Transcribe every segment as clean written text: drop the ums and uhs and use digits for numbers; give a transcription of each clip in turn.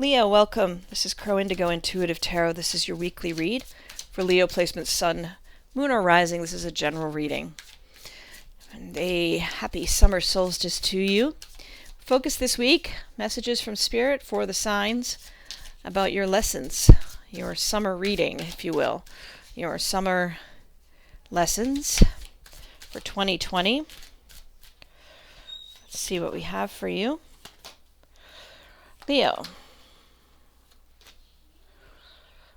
Leo, welcome. This is Crow Indigo Intuitive Tarot. This is your weekly read for Leo placement Sun, Moon, or Rising. This is a general reading. And a happy summer solstice to you. Focus this week, messages from Spirit for the signs about your lessons, your summer reading, if you will, your summer lessons for 2020. Let's see what we have for you. Leo.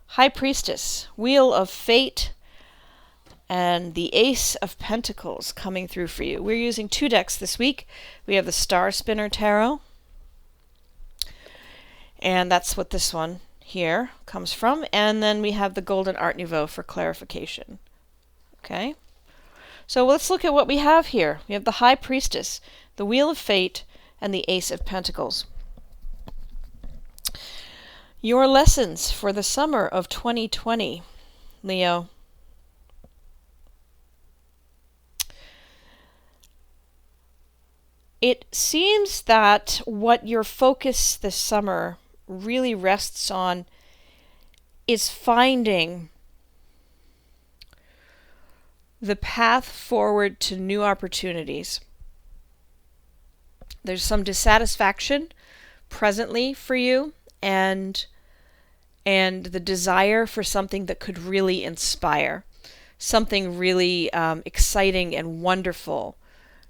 High Priestess, Wheel of Fate, and the Ace of Pentacles coming through for you. We're using two decks this week. We have the Star Spinner Tarot, and that's what this one here comes from. And then we have the Golden Art Nouveau for clarification. Okay? So let's look at what we have here. We have the High Priestess, the Wheel of Fate, and the Ace of Pentacles. Your lessons for the summer of 2020, Leo. It seems that what your focus this summer really rests on is finding the path forward to new opportunities. There's some dissatisfaction presently for you, and the desire for something that could really inspire, something really exciting and wonderful.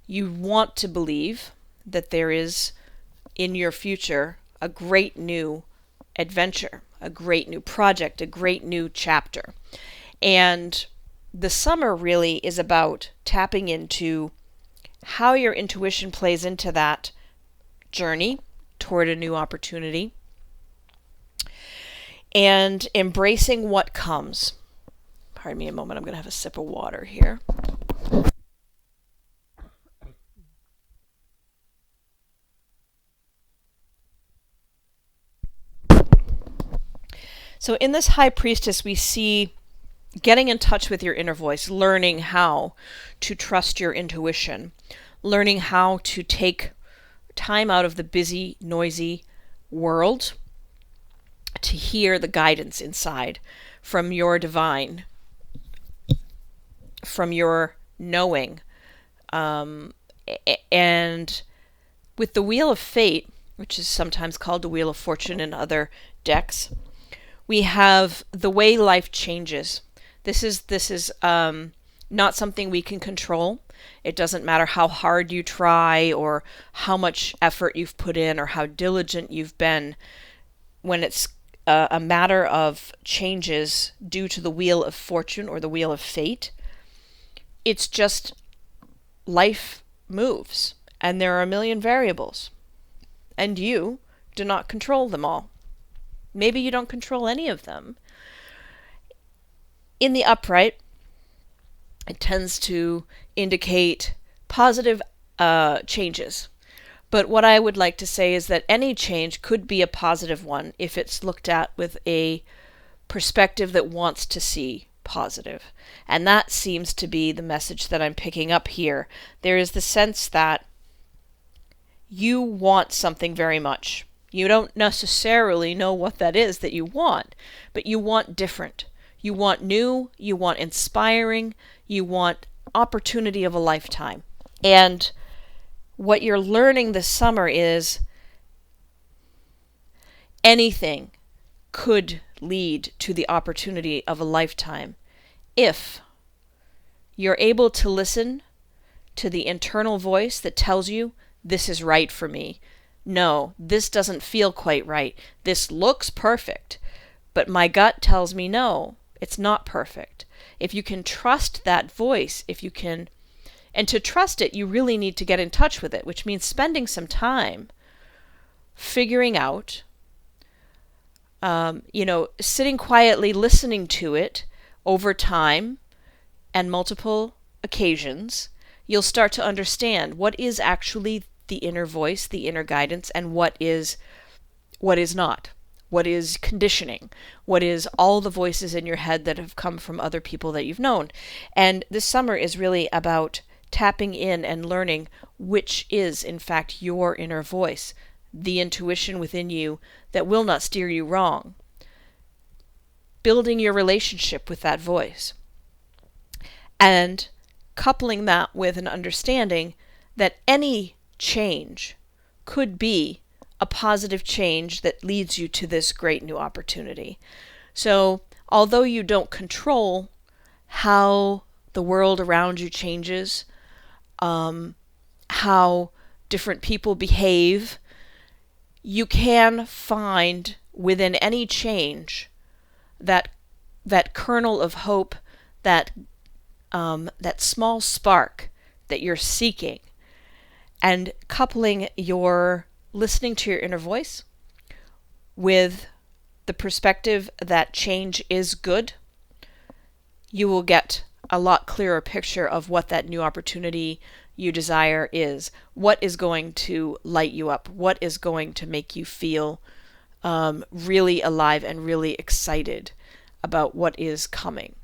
You want to believe that there is in your future a great new adventure, a great new project, a great new chapter. And the summer really is about tapping into how your intuition plays into that journey toward a new opportunity, and embracing what comes. Pardon me a moment, I'm going to have a sip of water here. So in this High Priestess, we see getting in touch with your inner voice, learning how to trust your intuition, learning how to take time out of the busy, noisy world to hear the guidance inside from your divine, from your knowing. And with the Wheel of Fate, which is sometimes called the Wheel of Fortune in other decks, we have the way life changes. This is not something we can control. It doesn't matter how hard you try or how much effort you've put in or how diligent you've been. When it's a matter of changes due to the Wheel of Fortune or the Wheel of Fate, it's just life moves, and there are a million variables, and you do not control them all. Maybe you don't control any of them. In the upright, it tends to indicate positive changes. But what I would like to say is that any change could be a positive one if it's looked at with a perspective that wants to see positive. And that seems to be the message that I'm picking up here. There is the sense that you want something very much. You don't necessarily know what that is that you want, but you want different. You want new, you want inspiring, you want opportunity of a lifetime. And what you're learning this summer is anything could lead to the opportunity of a lifetime if you're able to listen to the internal voice that tells you this is right for me. No, this doesn't feel quite right. This looks perfect, but my gut tells me no, it's not perfect. If you can trust that voice, and to trust it, you really need to get in touch with it, which means spending some time figuring out, sitting quietly, listening to it over time and multiple occasions. You'll start to understand what is actually the inner voice, the inner guidance, and what is not. What is conditioning? What is all the voices in your head that have come from other people that you've known? And this summer is really about tapping in and learning which is, in fact, your inner voice. the intuition within you that will not steer you wrong. Building your relationship with that voice. And coupling that with an understanding that any change could be a positive change that leads you to this great new opportunity. So, although you don't control how the world around you changes, how different people behave, you can find within any change that kernel of hope, that small spark that you're seeking, and coupling your listening to your inner voice with the perspective that change is good, you will get a lot clearer picture of what that new opportunity you desire is, what is going to light you up, what is going to make you feel really alive and really excited about what is coming.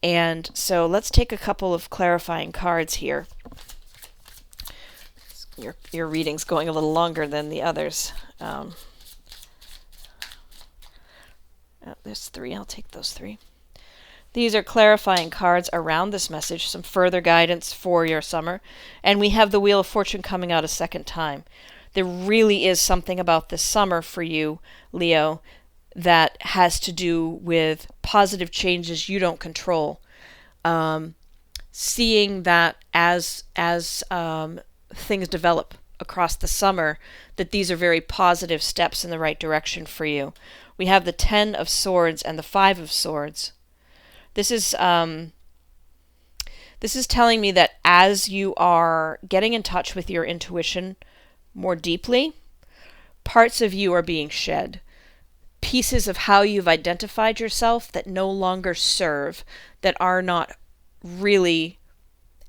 And so let's take a couple of clarifying cards here. Your reading's going a little longer than the others. There's 3. I'll take those 3. These are clarifying cards around this message, some further guidance for your summer. And we have the Wheel of Fortune coming out a second time. There really is something about this summer for you, Leo, that has to do with positive changes you don't control. Seeing that as things develop across the summer, that these are very positive steps in the right direction for you. We have the 10 of Swords and the 5 of Swords. This is telling me that as you are getting in touch with your intuition more deeply, parts of you are being shed. Pieces of how you've identified yourself that no longer serve, that are not really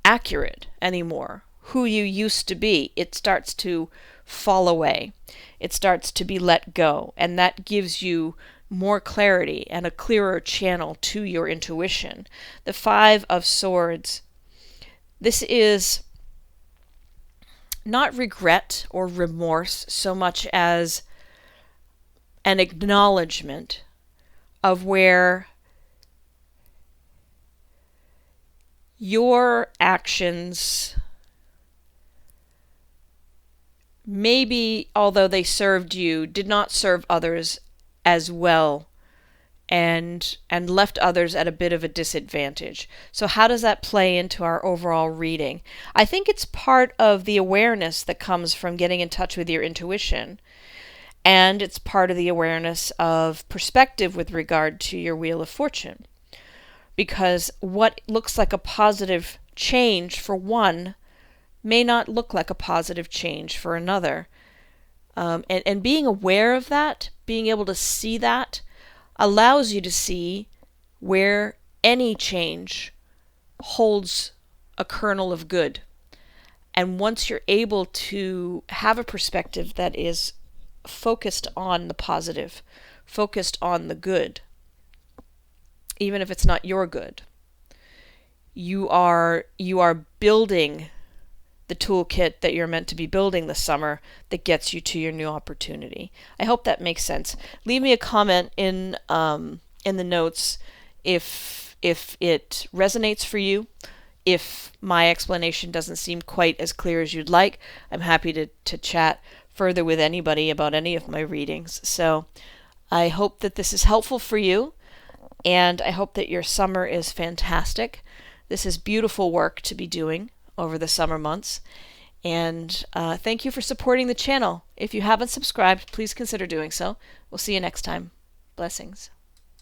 accurate anymore. Who you used to be, it starts to fall away. It starts to be let go, and that gives you more clarity and a clearer channel to your intuition. The 5 of Swords, this is not regret or remorse so much as an acknowledgement of where your actions, maybe although they served you, did not serve others as well, and left others at a bit of a disadvantage. So how does that play into our overall reading? I think it's part of the awareness that comes from getting in touch with your intuition, and it's part of the awareness of perspective with regard to your Wheel of Fortune. Because what looks like a positive change for one may not look like a positive change for another. And being aware of that, being able to see that, allows you to see where any change holds a kernel of good. And once you're able to have a perspective that is focused on the positive, focused on the good, even if it's not your good, you are building the toolkit that you're meant to be building this summer that gets you to your new opportunity. I hope that makes sense. Leave me a comment in the notes if it resonates for you. If my explanation doesn't seem quite as clear as you'd like, I'm happy to chat further with anybody about any of my readings. So I hope that this is helpful for you, and I hope that your summer is fantastic. This is beautiful work to be doing over the summer months. And thank you for supporting the channel. If you haven't subscribed, please consider doing so. We'll see you next time. Blessings.